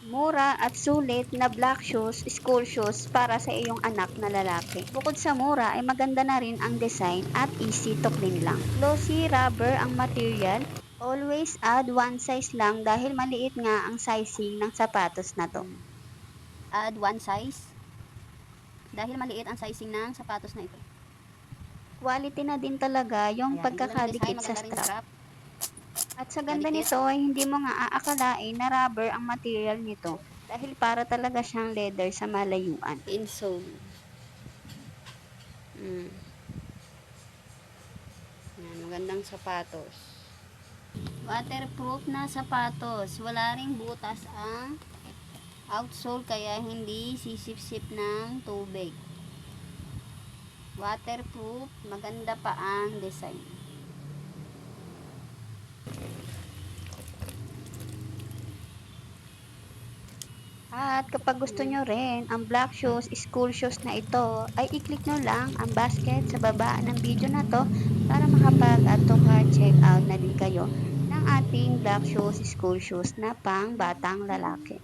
Mura at sulit na black shoes, school shoes para sa iyong anak na lalaki. Bukod sa mura ay maganda na rin ang design at easy to clean lang. Glossy rubber ang material. Always add one size lang dahil maliit nga ang sizing ng sapatos na to. Add one size dahil maliit ang sizing ng sapatos na ito. Quality na din talaga yung Ayan, pagkakadikit sa strap. At sa ganda nito ay hindi mo nga aakalain na rubber ang material nito dahil para talaga siyang leather sa malayuan. Insole. Yan, magandang sapatos. Waterproof na sapatos. Wala ring butas ang outsole kaya hindi sisip-sip ng tubig. Waterproof, maganda pa ang design. At kapag gusto nyo rin ang black shoes, school shoes na ito, ay i-click nyo lang ang basket sa baba ng video na to para makapag-add to cart check out na din kayo ng ating black shoes, school shoes na pang batang lalaki.